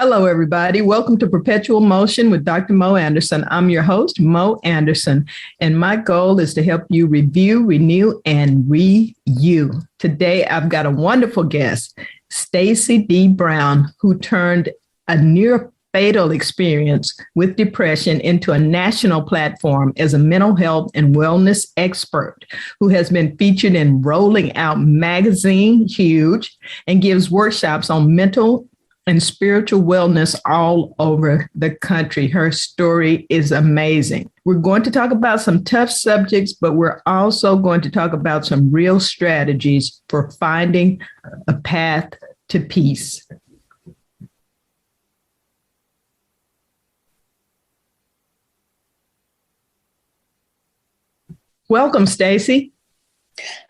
Hello, everybody. Welcome to Perpetual Motion with Dr. Mo Anderson. I'm your host, Mo Anderson, and my goal is to help you review, renew, and re-you. Today, I've got a wonderful guest, Stacey D Brown, who turned a near fatal experience with depression into a national platform as a mental health and wellness expert who has been featured in Rolling Out magazine, huge, and gives workshops on mental and spiritual wellness all over the country. Her story is amazing. We're going to talk about some tough subjects, but we're also going to talk about some real strategies for finding a path to peace. Welcome, Stacey.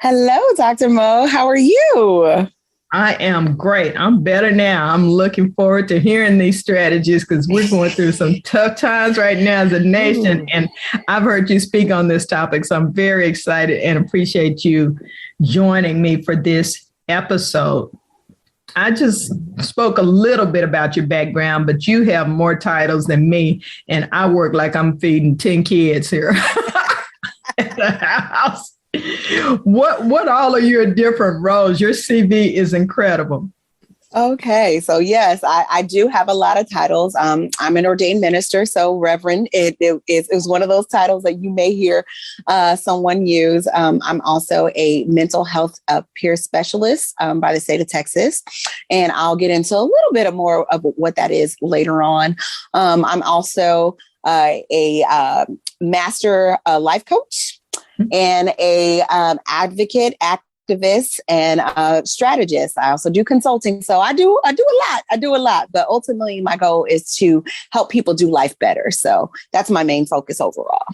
Hello, Dr. Mo. How are you? I am great. I'm better now. I'm looking forward to hearing these strategies because we're going through some tough times right now as a nation. And I've heard you speak on this topic, so I'm very excited and appreciate you joining me for this episode. I just spoke a little bit about your background, but you have more titles than me, and I work like I'm feeding 10 kids here at the house. What all are your different roles? Your CV is incredible. Okay. So yes, I do have a lot of titles. I'm an ordained minister. So Reverend, it was one of those titles that you may hear someone use. I'm also a mental health peer specialist by the state of Texas. And I'll get into a little bit more of what that is later on. I'm also a master life coach and a advocate, activist, and strategist. I also do consulting. So I do a lot. But ultimately, my goal is to help people do life better. So that's my main focus overall.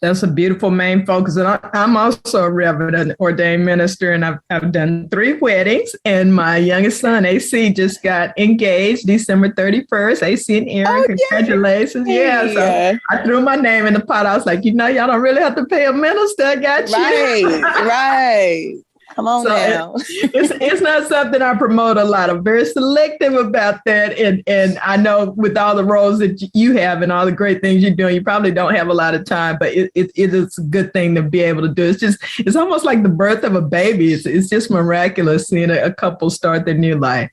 That's a beautiful main focus. And I'm also a reverend ordained minister, and I've done 3 weddings. And my youngest son, AC, just got engaged December 31st. AC and Aaron, congratulations. Yeah. So I threw my name in the pot. I was like, y'all don't really have to pay a minister. I got you. Right. Come on now. It's not something I promote a lot. I'm very selective about that. And I know with all the roles that you have and all the great things you're doing, you probably don't have a lot of time, but it is a good thing to be able to do. It's almost like the birth of a baby. It's just miraculous seeing a couple start their new life.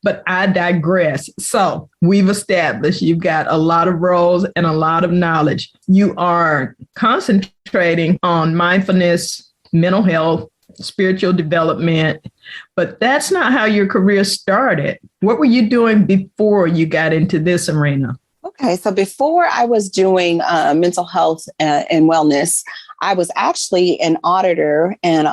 But I digress. So we've established you've got a lot of roles and a lot of knowledge. You are concentrating on mindfulness, mental health, spiritual development, but that's not how your career started. What were you doing before you got into this arena? Okay, so before I was doing mental health and wellness, I was actually an auditor and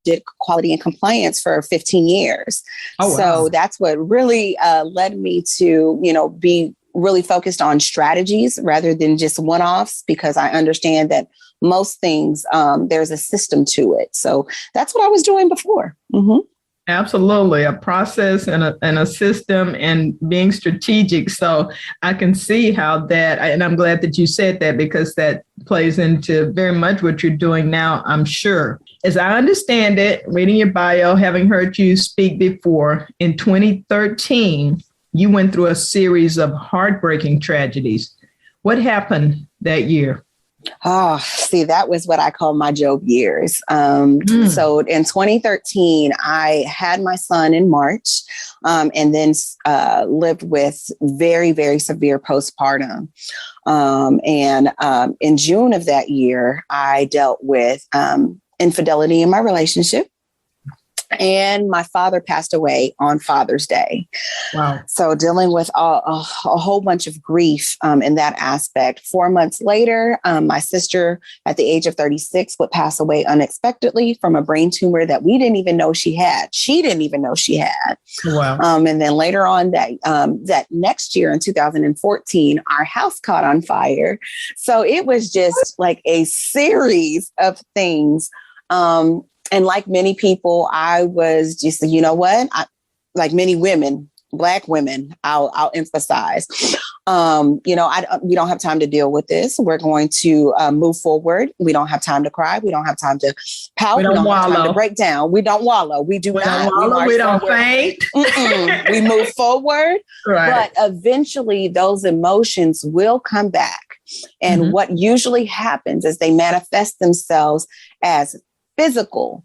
did quality and compliance for 15 years. Oh, wow. So that's what really led me to, be really focused on strategies rather than just one-offs, because I understand that most things, there's a system to it. So that's what I was doing before. Mm-hmm. Absolutely. A process and a system and being strategic. So I can see how that, and I'm glad that you said that, because that plays into very much what you're doing now, I'm sure. As I understand it, reading your bio, having heard you speak before, in 2013, you went through a series of heartbreaking tragedies. What happened that year? Oh, see, that was what I call my Job years. So in 2013, I had my son in March, and then lived with very, very severe postpartum. And in June of that year, I dealt with infidelity in my relationship. And my father passed away on Father's Day. Wow. So dealing with a whole bunch of grief in that aspect. 4 months later, my sister at the age of 36 would pass away unexpectedly from a brain tumor that we didn't even know she had. She didn't even know she had. Wow. And then later on that next year in 2014, our house caught on fire. So it was just like a series of things. And like many people, I was just, like many women, Black women, I'll emphasize, we don't have time to deal with this. We're going to move forward. We don't have time to cry. We don't have time to pout. We don't have time to break down. We don't wallow. We do not. We don't faint. We move forward. Right. But eventually those emotions will come back. And what usually happens is they manifest themselves as physical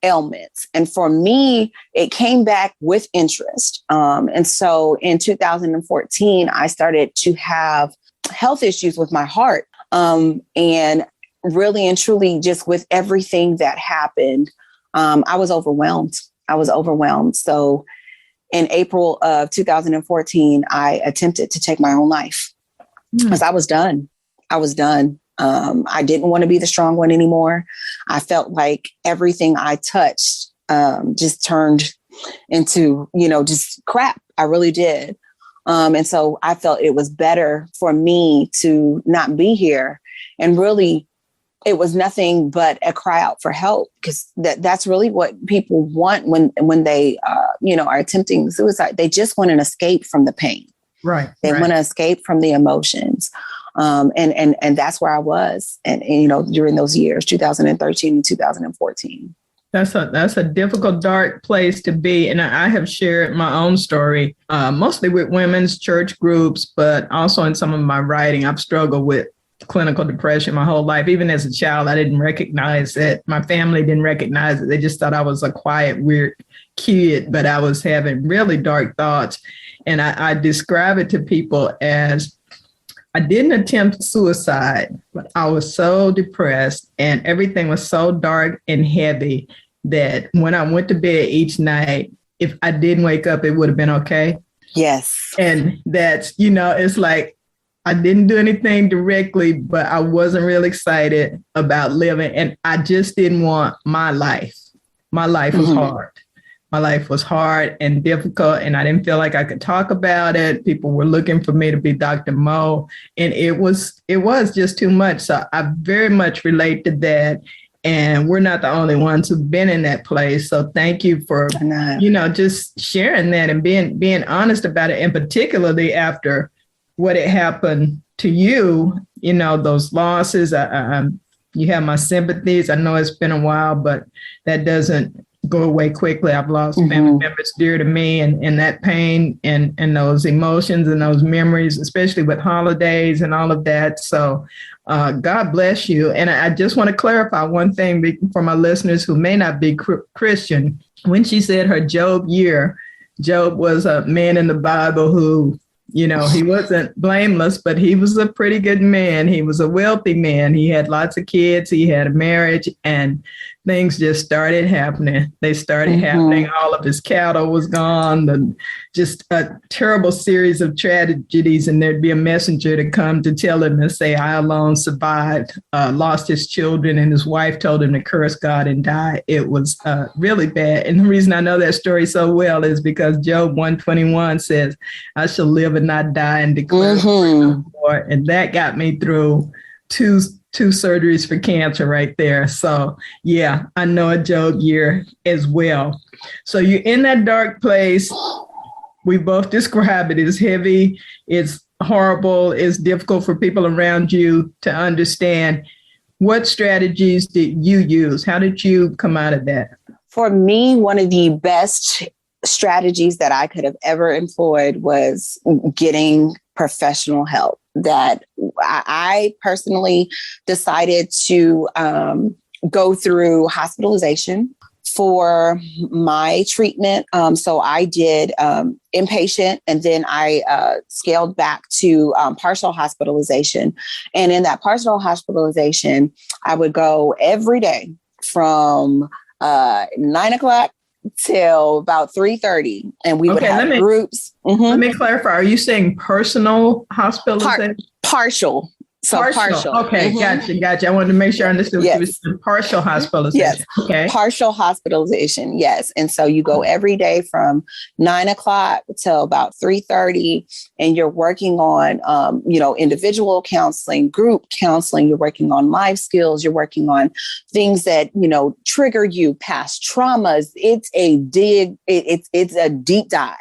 ailments. And for me, it came back with interest. And so in 2014, I started to have health issues with my heart. And really and truly, just with everything that happened, I was overwhelmed. So in April of 2014, I attempted to take my own life because I was done. I didn't want to be the strong one anymore. I felt like everything I touched just turned into, just crap. I really did. And so I felt it was better for me to not be here. And really, it was nothing but a cry out for help, because that's really what people want when they, are attempting suicide. They just want an escape from the pain. Right. They want to escape from the emotions. And that's where I was. And during those years, 2013 and 2014. That's a difficult, dark place to be. And I have shared my own story, mostly with women's church groups, but also in some of my writing. I've struggled with clinical depression my whole life. Even as a child, I didn't recognize it. My family didn't recognize it. They just thought I was a quiet, weird kid, but I was having really dark thoughts. And I describe it to people as, I didn't attempt suicide, but I was so depressed and everything was so dark and heavy that when I went to bed each night, if I didn't wake up, it would have been okay. Yes. And that's, it's like, I didn't do anything directly, but I wasn't real excited about living. And I just didn't want my life. My life was hard. My life was hard and difficult, and I didn't feel like I could talk about it. People were looking for me to be Dr. Mo, and it was just too much. So I very much relate to that. And we're not the only ones who've been in that place. So thank you for, just sharing that and being honest about it. And particularly after what had happened to you, those losses, you have my sympathies. I know it's been a while, but that doesn't go away quickly. I've lost family members dear to me, and that pain and those emotions and those memories, especially with holidays and all of that. So God bless you. And I just want to clarify one thing for my listeners who may not be Christian. When she said her Job year, Job was a man in the Bible who, he wasn't blameless, but he was a pretty good man. He was a wealthy man. He had lots of kids. He had a marriage, and things just started happening. They started happening. All of his cattle was gone, and just a terrible series of tragedies. And there'd be a messenger to come to tell him and say, I alone survived, lost his children, and his wife told him to curse God and die. It was really bad. And the reason I know that story so well is because Job 121 says, I shall live and not die and declare the Lord. And that got me through two surgeries for cancer right there. So yeah, I know a Job year as well. So you're in that dark place. We both describe it as heavy. It's horrible. It's difficult for people around you to understand. What strategies did you use? How did you come out of that? For me, one of the best strategies that I could have ever employed was getting professional help. That I personally decided to go through hospitalization for my treatment. So I did inpatient, and then I scaled back to partial hospitalization. And in that partial hospitalization, I would go every day from 9:00 till about 3:30, and we would have groups. Let me clarify. Are you saying personal hospitalization? Partial. So partial. Okay, gotcha. I wanted to make sure I understood what you were saying. Partial hospitalization. Yes. Okay. Partial hospitalization. Yes. And so you go every day from 9:00 till about 3:30, and you're working on, individual counseling, group counseling. You're working on life skills. You're working on things that, trigger you, past traumas. It's a deep dive.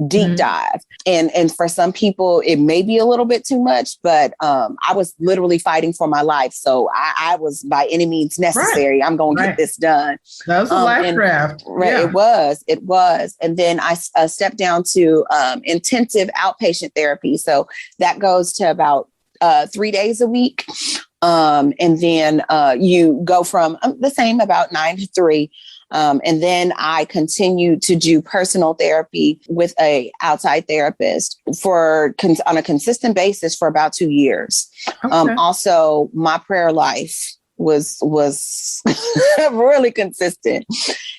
deep dive. And for some people, it may be a little bit too much, but I was literally fighting for my life. So I was by any means necessary. I'm going to get this done. That was a life draft. Right. Yeah. It was. And then I stepped down to intensive outpatient therapy. So that goes to about 3 days a week. And then you go from the same about 9 to 3. And then I continued to do personal therapy with a outside therapist on a consistent basis for about 2 years. Okay. Also, my prayer life was really consistent.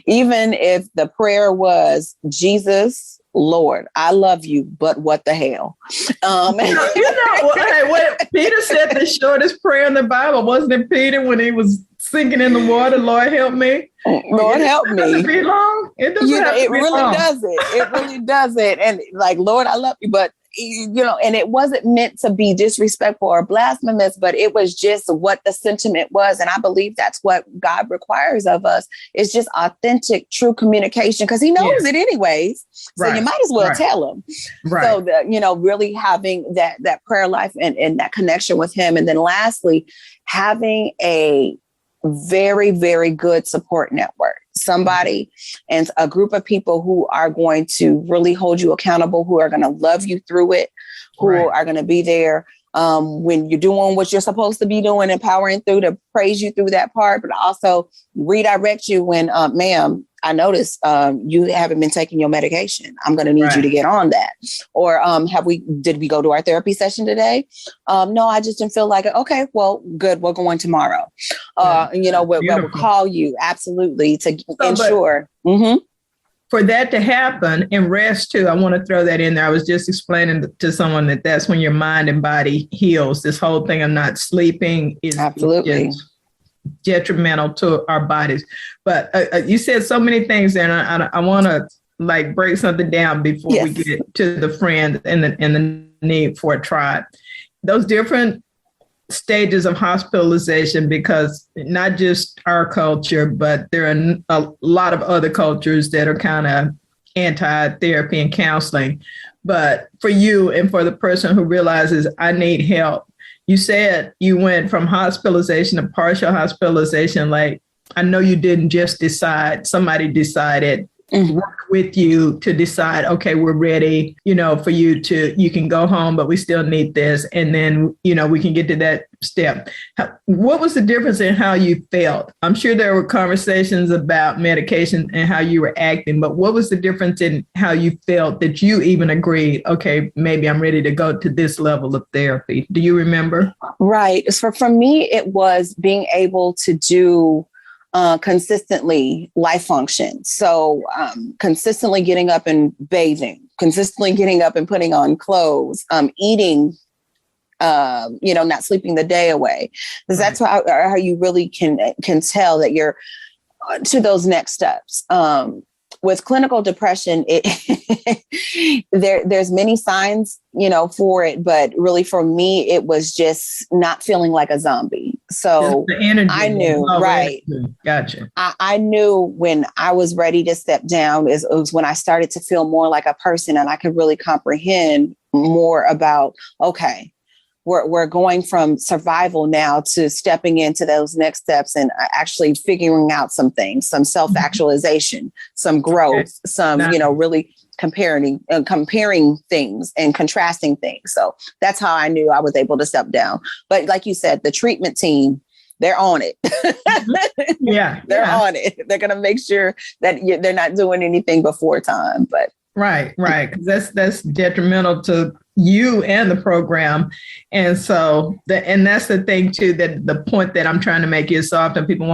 Even if the prayer was, Jesus, Lord, I love you, but what the hell? What Peter said, the shortest prayer in the Bible, wasn't it, Peter, when he was sinking in the water? Lord, help me. Lord, help me. It be long. It doesn't it really does it. It really does it. And like, Lord, I love you, but and it wasn't meant to be disrespectful or blasphemous, but it was just what the sentiment was. And I believe that's what God requires of us, is just authentic, true communication, because he knows it anyways. So you might as well tell him. Right. So really having that prayer life and that connection with him. And then lastly, having a very, very good support network, somebody and a group of people who are going to really hold you accountable, who are going to love you through it, who are going to be there when you're doing what you're supposed to be doing, empowering through, to praise you through that part, but also redirect you when, ma'am, I noticed you haven't been taking your medication. I'm going to need you to get on that. Or did we go to our therapy session today? No, I just didn't feel like it. Okay, well, good. We're going tomorrow. We'll call you. Absolutely. To ensure. For that to happen, and rest too, I want to throw that in there. I was just explaining to someone that's when your mind and body heals. This whole thing of not sleeping is absolutely detrimental to our bodies. But you said so many things there, and I want to break something down before we get to the friend and the need for a tribe. Those different stages of hospitalization, because not just our culture, but there are a lot of other cultures that are kind of anti-therapy and counseling. But for you and for the person who realizes I need help, you said you went from hospitalization to partial hospitalization. Like, I know you didn't just decide, somebody decided, work with you to decide, okay, we're ready, for you can go home, but we still need this. And then, we can get to that step. What was the difference in how you felt? I'm sure there were conversations about medication and how you were acting, but what was the difference in how you felt that you even agreed, okay, maybe I'm ready to go to this level of therapy? Do you remember? Right. So for me, it was being able to do consistently life function. So consistently getting up and bathing, consistently getting up and putting on clothes, eating, not sleeping the day away. Because that's how you really can tell that you're to those next steps. With clinical depression, there's many signs, for it, but really for me, it was just not feeling like a zombie. So the energy, I knew, Gotcha. I knew when I was ready to step down, it was when I started to feel more like a person, and I could really comprehend more about, okay, we're going from survival now to stepping into those next steps and actually figuring out some things, some self-actualization, some growth, some, really comparing things and contrasting things. So that's how I knew I was able to step down. But like you said, the treatment team, they're on it. They're on it. They're going to make sure that they're not doing anything before time. But right. Because that's detrimental to you and the program. And so that's the thing too, that the point that I'm trying to make is so often people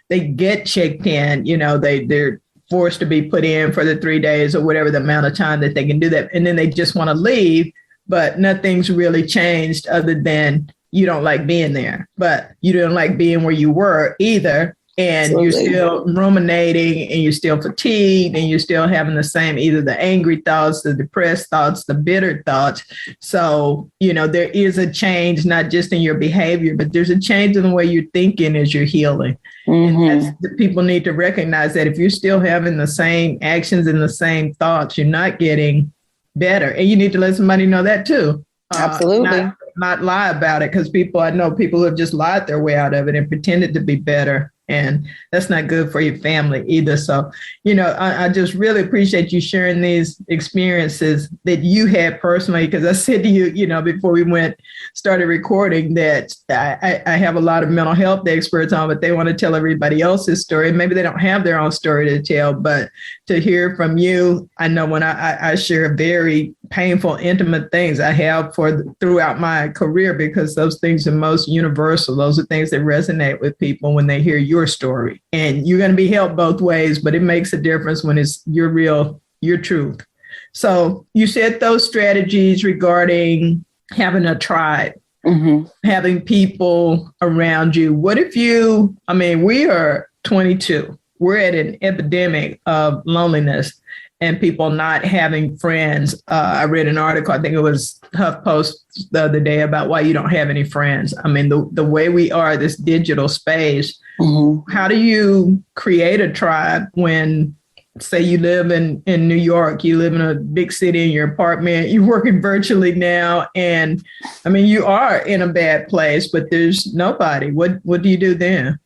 they get checked in, they're forced to be put in for the 3 days or whatever the amount of time that they can do that. And then they just want to leave, but nothing's really changed other than you don't like being there, but you don't like being where you were either. And Absolutely. You're still ruminating and you're still fatigued and you're still having the same, either the angry thoughts, the depressed thoughts, the bitter thoughts. So, there is a change, not just in your behavior, but there's a change in the way you're thinking as you're healing. And the people need to recognize that if you're still having the same actions and the same thoughts, you're not getting better. And you need to let somebody know that too. Absolutely. Not lie about it, because I know people who have just lied their way out of it and pretended to be better. And that's not good for your family either. So, I just really appreciate you sharing these experiences that you had personally, because I said to you, before we started recording, that I have a lot of mental health experts on, but they want to tell everybody else's story. Maybe they don't have their own story to tell, but to hear from you, I know when I share very painful, intimate things I have throughout my career, because those things are most universal. Those are things that resonate with people when they hear your story. And you're going to be helped both ways, but it makes a difference when it's your truth. So you said those strategies regarding having a tribe, having people around you. What if we are 22, we're at an epidemic of loneliness and people not having friends. I read an article, I think it was HuffPost the other day, about why you don't have any friends. The way we are, this digital space, how do you create a tribe when, say, you live in New York, you live in a big city in your apartment, you're working virtually now, and you are in a bad place, but there's nobody. What do you do then?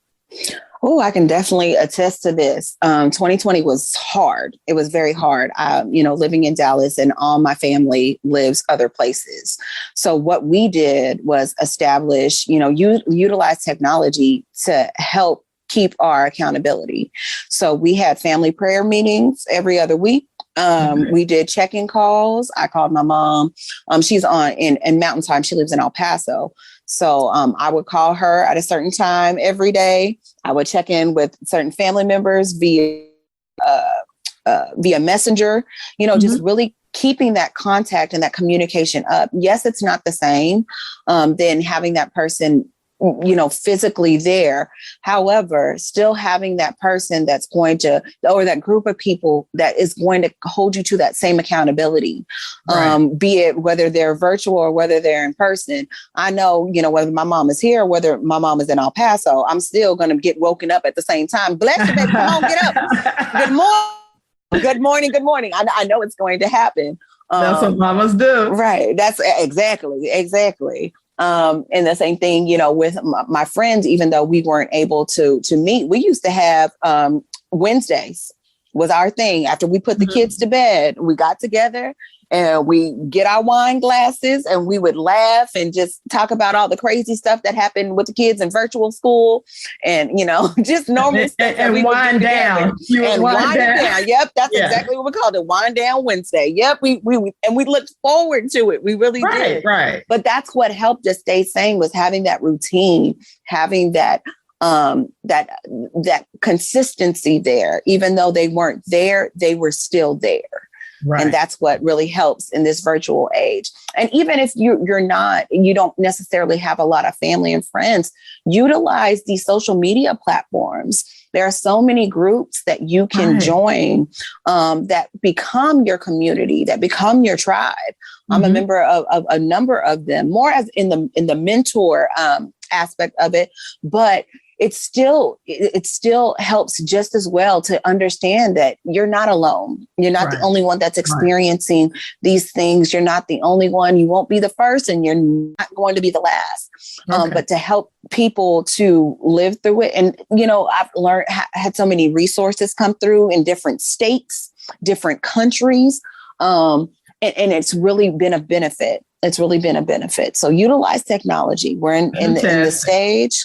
Oh, I can definitely attest to this. 2020 was hard. It was very hard. Living in Dallas, and all my family lives other places. So what we did was establish, utilize technology to help keep our accountability. So we had family prayer meetings every other week. We did check-in calls. I called my mom. She's in Mountain Time. She lives in El Paso. So I would call her at a certain time every day. I would check in with certain family members via Messenger, just really keeping that contact and that communication up. Yes, it's not the same than having that person physically there. However, still having that person that's going to, or that group of people that is going to hold you to that same accountability, right. Be it whether they're virtual or whether they're in person. I know, whether my mom is here, or whether my mom is in El Paso, I'm still going to get woken up at the same time. Bless you, baby. Come on, get up. Good morning. Good morning. Good morning. I know it's going to happen. That's what mamas do. Right. That's exactly. And the same thing, with my friends, even though we weren't able to meet, we used to have Wednesdays was our thing. After we put the kids to bed, we got together and we get our wine glasses and we would laugh and just talk about all the crazy stuff that happened with the kids in virtual school and, just normal stuff. And wind down. Wind down. Yep. That's exactly what we called it. Wind down Wednesday. Yep. We looked forward to it. We really did. Right. But that's what helped us stay sane, was having that routine, having that consistency there. Even though they weren't there, they were still there. Right. And that's what really helps in this virtual age. And even if you don't necessarily have a lot of family and friends, utilize these social media platforms. There are so many groups that you can join that become your community, that become your tribe. I'm a member of a number of them, more as in the mentor aspect of it, but it still helps just as well to understand that you're not alone. You're not the only one that's experiencing these things. You're not the only one. You won't be the first, and you're not going to be the last. But to help people to live through it. And, I've had so many resources come through in different states, different countries. And it's really been a benefit. It's really been a benefit. So utilize technology. We're in the stage.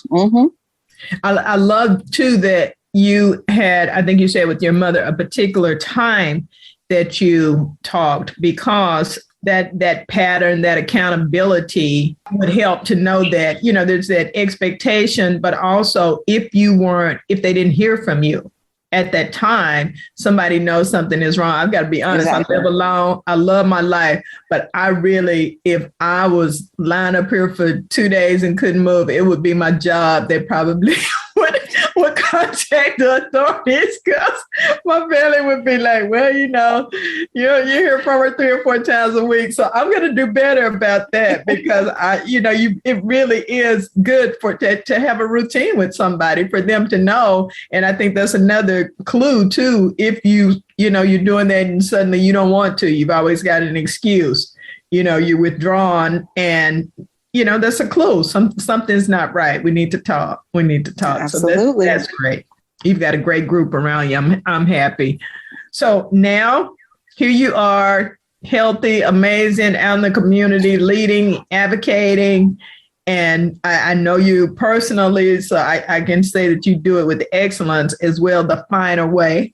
I love too that you had, I think you said with your mother, a particular time that you talked, because that pattern, that accountability would help to know that, there's that expectation, but also if they didn't hear from you at that time, somebody knows something is wrong. I've got to be honest. Exactly. I live alone. I love my life, but if I was lying up here for 2 days and couldn't move, it would be my job that probably would would contact the authorities, because my family would be like, well, you hear from her 3 or 4 times a week. So I'm going to do better about that, because it really is good to have a routine with somebody, for them to know. And I think that's another clue too. If you're doing that and suddenly you don't want to, you've always got an excuse, you're withdrawn, and that's a clue. Something's not right. We need to talk. Absolutely. So that's great. You've got a great group around you. I'm happy. So now here you are, healthy, amazing, out in the community, leading, advocating. And I know you personally, so I can say that you do it with excellence as well, the finer way.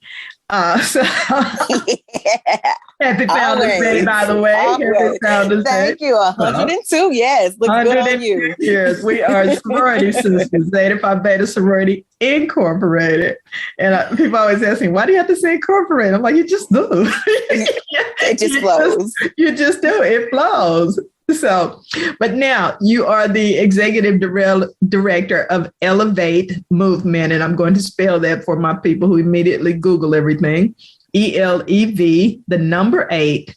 Happy Founders Day, by the way. Happy Founders Day. Thank you. 102. Yes. Looks good on you. Years. We are sorority sisters, Zeta Phi Beta Sorority Incorporated. And people always ask me, why do you have to say incorporated? I'm like, you just do. It just flows. You just do. It flows. So, but now you are the executive director of Elevate Movement, and I'm going to spell that for my people who immediately Google everything. ELEV, the number 8,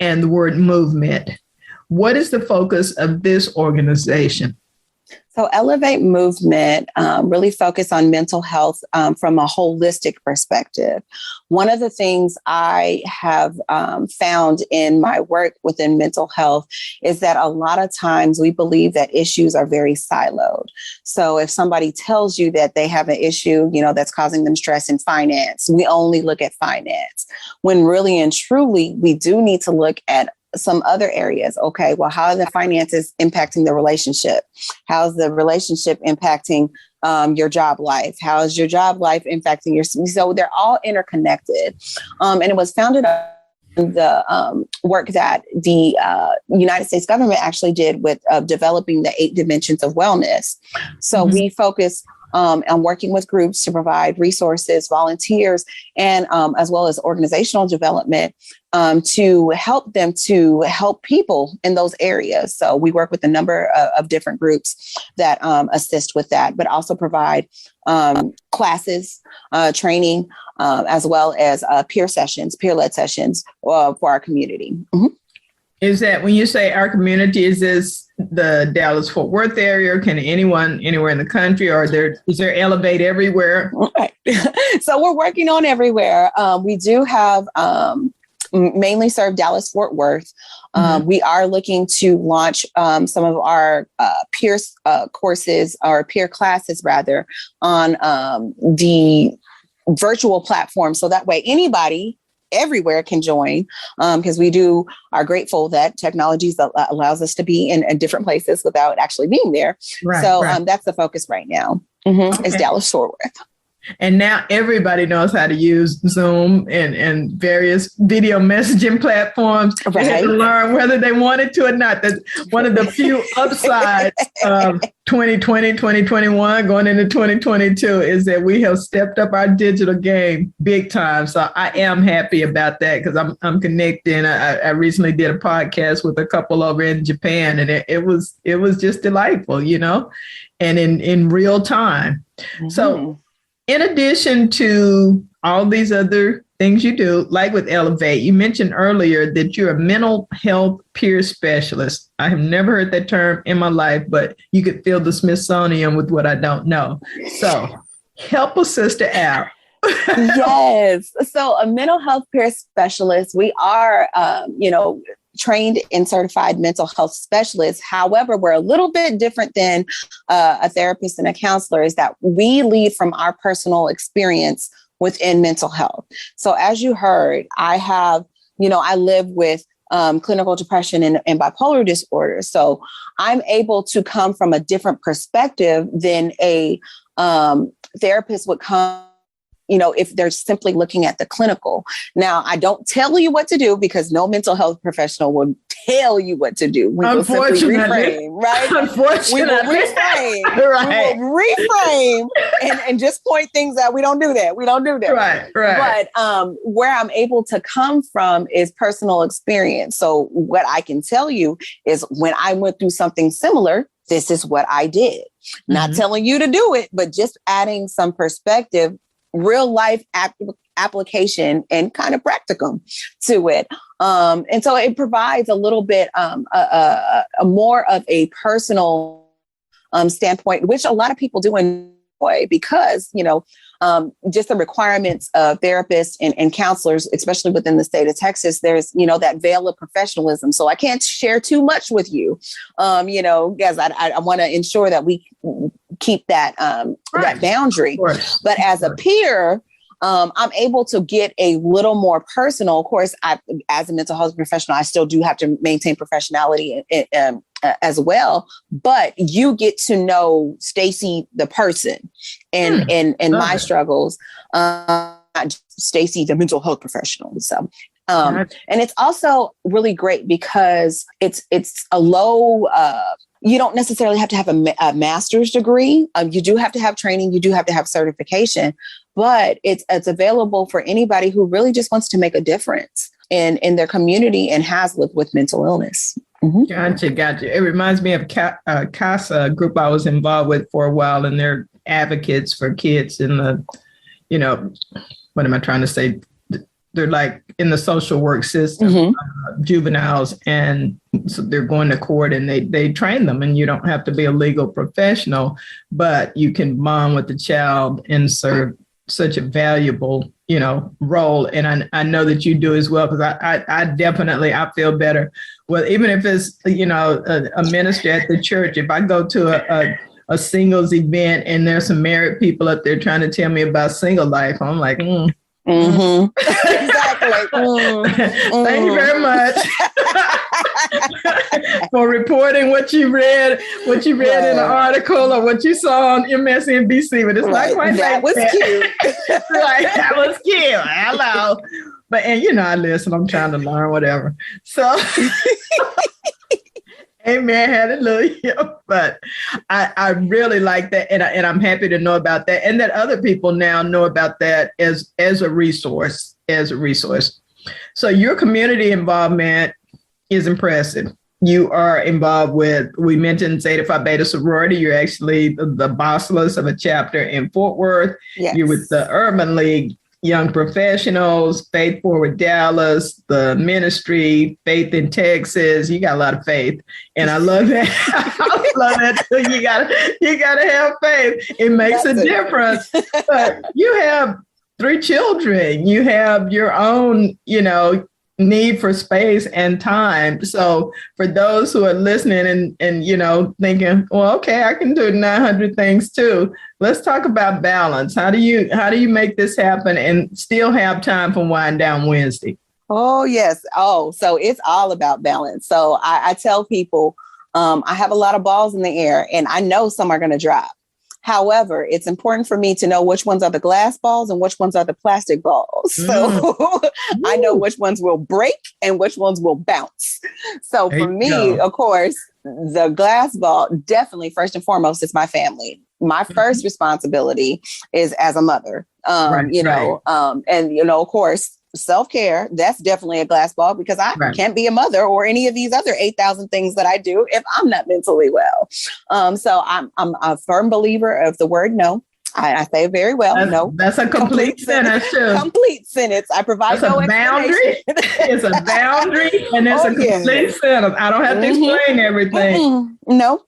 and the word movement. What is the focus of this organization? So Elevate Movement really focus on mental health from a holistic perspective. One of the things I have found in my work within mental health is that a lot of times we believe that issues are very siloed. So if somebody tells you that they have an issue, that's causing them stress in finance, we only look at finance, when really and truly we do need to look at some other areas. Okay, well, how are the finances impacting the relationship? How's the relationship impacting your job life? How is your job life impacting your? So they're all interconnected. And it was founded on the work that the United States government actually did with developing the 8 dimensions of wellness. So we focus on working with groups to provide resources, volunteers, and as well as organizational development to help them to help people in those areas. So we work with a number of different groups that assist with that, but also provide classes, training, as well as peer-led sessions for our community. Mm-hmm. Is that, when you say our community, is this the Dallas-Fort Worth area? Or can anyone anywhere in the country, or is there Elevate everywhere? Right. So we're working on everywhere. We do have mainly serve Dallas-Fort Worth. We are looking to launch some of our peer courses, or peer classes rather, on the virtual platform. So that way anybody everywhere can join, because we are grateful that technology allows us to be in different places without actually being there. Right, so that's the focus right now. Is Dallas-Fort Worth. And now everybody knows how to use Zoom and various video messaging platforms. Right. They had to learn whether they wanted to or not. That's one of the few upsides of 2020, 2021, going into 2022, is that we have stepped up our digital game big time. So I am happy about that, because I'm connecting. I recently did a podcast with a couple over in Japan, and it was just delightful, and in real time. Mm-hmm. So in addition to all these other things you do, like with Elevate, you mentioned earlier that you're a mental health peer specialist. I have never heard that term in my life, but you could fill the Smithsonian with what I don't know. So help a sister out. Yes. So a mental health peer specialist, we are, trained and certified mental health specialists. However, we're a little bit different than a therapist and a counselor, is that we lead from our personal experience within mental health. So as you heard, I live with clinical depression and bipolar disorder. So I'm able to come from a different perspective than a therapist would come if they're simply looking at the clinical. Now, I don't tell you what to do because no mental health professional will tell you what to do. We will simply reframe, right? Unfortunately. We will reframe. Right. We will reframe and just point things out. We don't do that. Right. But where I'm able to come from is personal experience. So what I can tell you is when I went through something similar, this is what I did. Not telling you to do it, but just adding some perspective, real life application and kind of practicum to it. And so it provides a little bit a more of a personal standpoint, which a lot of people do enjoy because, just the requirements of therapists and counselors, especially within the state of Texas, there's, that veil of professionalism. So I can't share too much with you, because I want to ensure that we keep that that boundary. But as a peer, I'm able to get a little more personal. Of course, as a mental health professional, I still do have to maintain professionality as well. But you get to know Stacey, the person, and my struggles, not Stacey, the mental health professional. So, and it's also really great because it's a low. You don't necessarily have to have a master's degree. You do have to have training. You do have to have certification, but it's available for anybody who really just wants to make a difference in their community and has lived with mental illness. Gotcha. It reminds me of CASA group I was involved with for a while, and they're advocates for kids in the, what am I trying to say? They're like in the social work system, juveniles, and so they're going to court and they train them, and you don't have to be a legal professional, but you can bond with the child and serve such a valuable, role. And I know that you do as well, because I definitely, I feel better. Well, even if it's, a minister at the church, if I go to a singles event and there's some married people up there trying to tell me about single life, I'm like, Exactly. Thank you very much for reporting what you read in an article or what you saw on MSNBC. But it's not quite that like that. Cute. Right, that was cute. Hello. But I listen. I'm trying to learn whatever. So. Amen. Hallelujah. But I really like that. And I'm happy to know about that. And that other people now know about that as a resource. So your community involvement is impressive. You are involved with, we mentioned Zeta Phi Beta sorority. You're actually the bossless of a chapter in Fort Worth. Yes. You're with the Urban League Young Professionals, Faith Forward Dallas, the ministry, Faith in Texas. You got a lot of faith. And I love that. I love that too. You gotta have faith. It makes a difference. But you have 3 children. You have your own, need for space and time. So for those who are listening and thinking, well, okay, I can do 900 things too. Let's talk about balance. How do you make this happen and still have time for Wind Down Wednesday? Oh, yes. Oh, so it's all about balance. So I tell people, I have a lot of balls in the air and I know some are going to drop. However, it's important for me to know which ones are the glass balls and which ones are the plastic balls. So I know which ones will break and which ones will bounce. So for me, of course, the glass ball, definitely first and foremost, is my family. My first responsibility is as a mother, and, of course, self-care, that's definitely a glass ball because I can't be a mother or any of these other 8,000 things that I do if I'm not mentally well. So I'm a firm believer of the word no. I say it very well. No, that's a complete sentence too. Complete sentence. I provide no boundary. It's a boundary, and it's a complete sentence. I don't have to explain everything. No.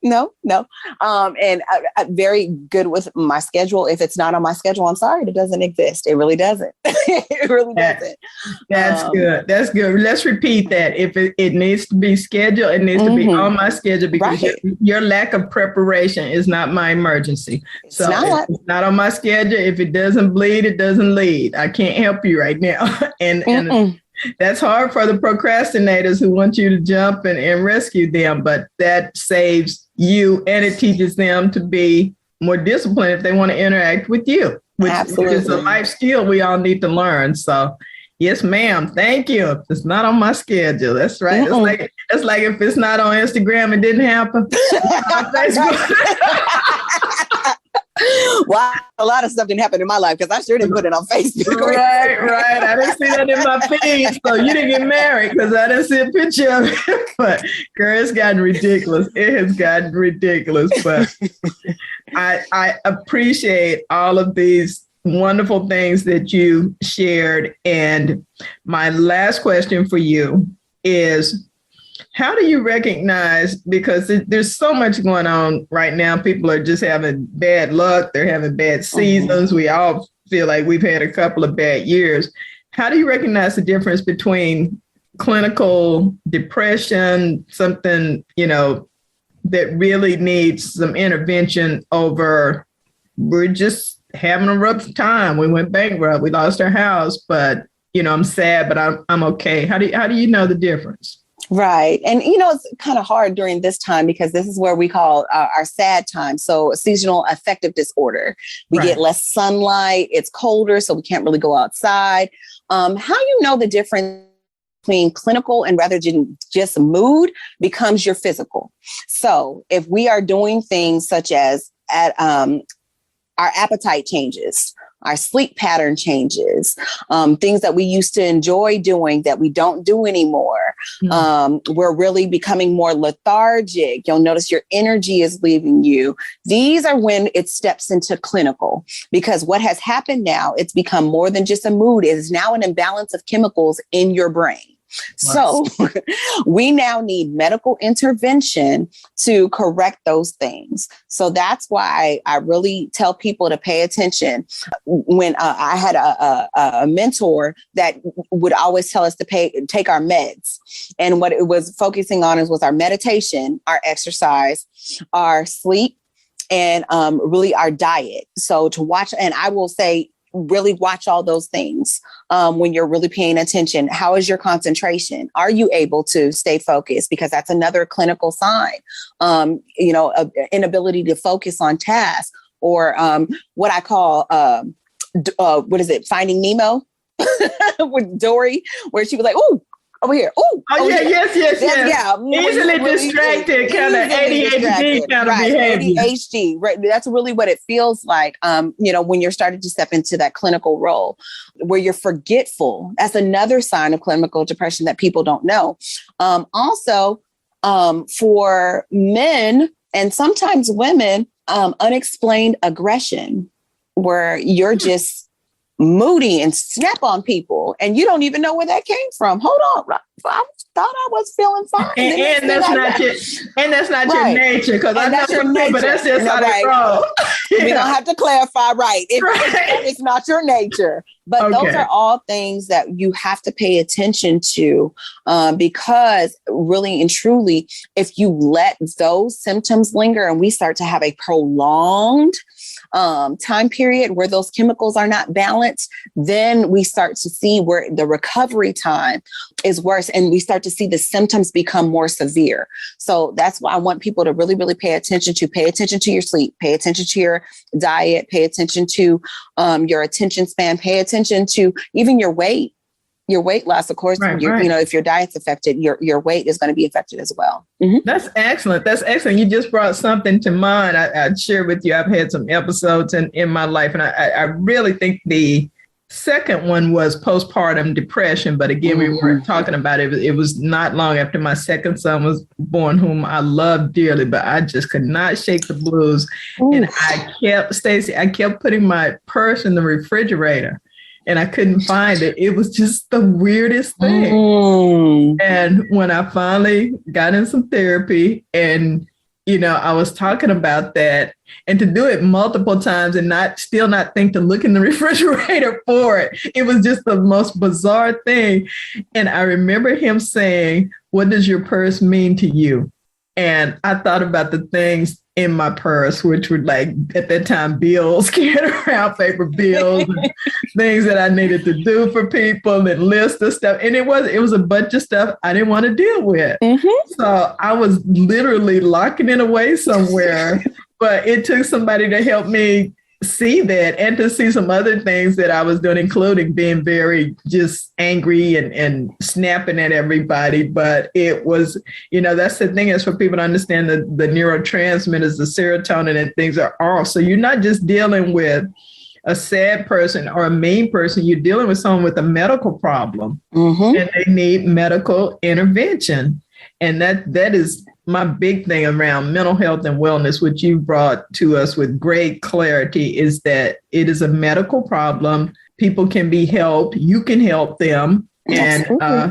And I'm very good with my schedule. If it's not on my schedule, I'm sorry, it doesn't exist. It really doesn't. It really doesn't. That's good. That's good. Let's repeat that. If it needs to be scheduled, it needs to be on my schedule because your lack of preparation is not my emergency. So if it's not on my schedule. If it doesn't bleed, it doesn't lead. I can't help you right now. And that's hard for the procrastinators who want you to jump and rescue them, but that saves you and it teaches them to be more disciplined if they want to interact with you. which is a life skill we all need to learn. So yes, ma'am. Thank you. It's not on my schedule. That's right. It's like if it's not on Instagram, it didn't happen. On Facebook. Well, a lot of stuff didn't happen in my life because I sure didn't put it on Facebook. Right. I didn't see that in my feed. So you didn't get married because I didn't see a picture of it. But girl, it's gotten ridiculous. It has gotten ridiculous. But I appreciate all of these wonderful things that you shared. And my last question for you is, how do you recognize, because there's so much going on right now, people are just having bad luck, they're having bad seasons. We all feel like we've had a couple of bad years. How do you recognize the difference between clinical depression, something, that really needs some intervention over, we're just having a rough time, we went bankrupt, we lost our house, but, I'm sad, but I'm okay. How do you know the difference? Right. And, it's kind of hard during this time because this is where we call our sad time. So seasonal affective disorder. We get less sunlight. It's colder, so we can't really go outside. How you know the difference between clinical and rather than just mood becomes your physical. So if we are doing things such as our appetite changes, our sleep pattern changes, things that we used to enjoy doing that we don't do anymore. We're really becoming more lethargic. You'll notice your energy is leaving you. These are when it steps into clinical, because what has happened now, it's become more than just a mood. It is now an imbalance of chemicals in your brain. So we now need medical intervention to correct those things. So that's why I really tell people to pay attention. When I had a mentor that would always tell us to take our meds. And what it was focusing on was our meditation, our exercise, our sleep, and really our diet. So to watch, and I will say, really watch all those things when you're really paying attention. How is your concentration? Are you able to stay focused? Because that's another clinical sign, inability to focus on tasks, or what I call, Finding Nemo with Dory, where she was like, "Ooh, over here. Ooh, yes. Yeah. Easily distracted, kind of ADHD kind of behavior. ADHD, right? That's really what it feels like, when you're starting to step into that clinical role where you're forgetful. That's another sign of clinical depression that people don't know. Also, for men and sometimes women, unexplained aggression, where you're just moody and snap on people and you don't even know where that came from. Hold on. I thought I was feeling fine. And that's not your nature, because I know your nature, but that's just how they roll. We're going to have to clarify, it's not your nature. But those are all things that you have to pay attention to, because really and truly, if you let those symptoms linger and we start to have a prolonged time period where those chemicals are not balanced, then we start to see where the recovery time is worse and we start to see the symptoms become more severe. So that's why I want people to really, really pay attention to your sleep, pay attention to your diet, pay attention to your attention span, pay attention to even your weight loss. Of course, if your diet's affected, your weight is going to be affected as well. Mm-hmm. That's excellent. You just brought something to mind. I'd share with you. I've had some episodes in my life, and I really think the second one was postpartum depression. But again, we weren't talking about it. It was not long after my second son was born, whom I love dearly, but I just could not shake the blues. Ooh. And I kept putting my purse in the refrigerator and I couldn't find it. It was just the weirdest thing. And when I finally got in some therapy and, I was talking about that, and to do it multiple times and still not think to look in the refrigerator for it. It was just the most bizarre thing. And I remember him saying, "What does your purse mean to you?" And I thought about the things in my purse, which were like at that time bills, carrying around paper bills, and things that I needed to do for people, and lists of stuff. And it was a bunch of stuff I didn't want to deal with. Mm-hmm. So I was literally locking it away somewhere. But it took somebody to help me see that and to see some other things that I was doing, including being very just angry and snapping at everybody. But it was, that's the thing, is for people to understand that the neurotransmitters, the serotonin and things are off. So you're not just dealing with a sad person or a mean person, you're dealing with someone with a medical problem, and they need medical intervention. And that is my big thing around mental health and wellness, which you brought to us with great clarity, is that it is a medical problem. People can be helped. You can help them, and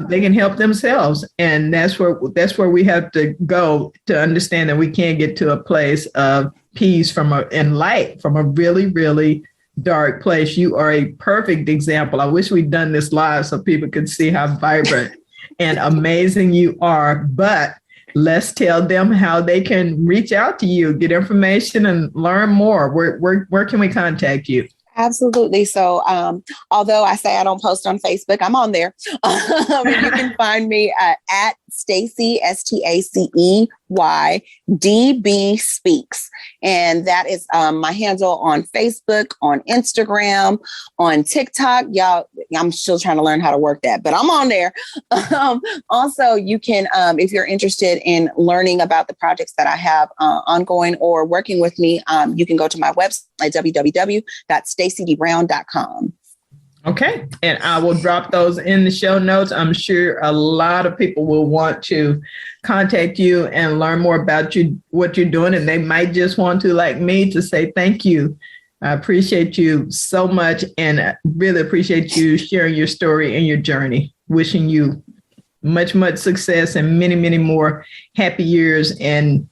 they can help themselves. And that's where we have to go to understand that we can't get to a place of peace and light from a really, really dark place. You are a perfect example. I wish we'd done this live so people could see how vibrant and amazing you are. But let's tell them how they can reach out to you, get information, and learn more. Where can we contact you? Absolutely. So although I say I don't post on Facebook, I'm on there. You can find me at Stacey, Stacey DB Speaks. And that is my handle on Facebook, on Instagram, on TikTok. Y'all, I'm still trying to learn how to work that, but I'm on there. Also, you can, if you're interested in learning about the projects that I have ongoing or working with me, you can go to my website at www.StaceyDBrown.com. Okay. And I will drop those in the show notes. I'm sure a lot of people will want to contact you and learn more about you, what you're doing. And they might just want to, like me, to say thank you. I appreciate you so much, and really appreciate you sharing your story and your journey. Wishing you much, much success and many, many more happy years, and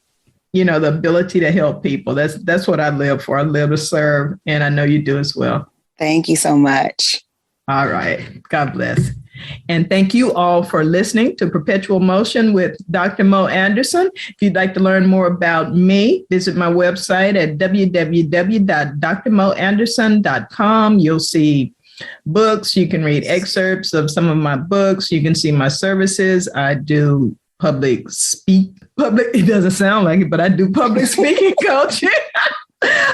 the ability to help people. That's what I live for. I live to serve, and I know you do as well. Thank you so much. All right. God bless. And thank you all for listening to Perpetual Motion with Dr. Mo Anderson. If you'd like to learn more about me, visit my website at www.drmoanderson.com. You'll see books. You can read excerpts of some of my books. You can see my services. I do public, it doesn't sound like it, but I do public speaking coaching.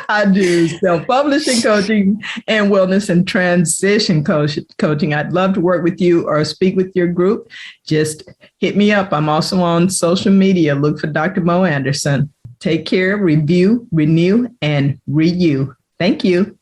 I do self-publishing coaching and wellness and transition coaching. I'd love to work with you or speak with your group. Just hit me up. I'm also on social media. Look for Dr. Mo Anderson. Take care, review, renew, and renew. Thank you.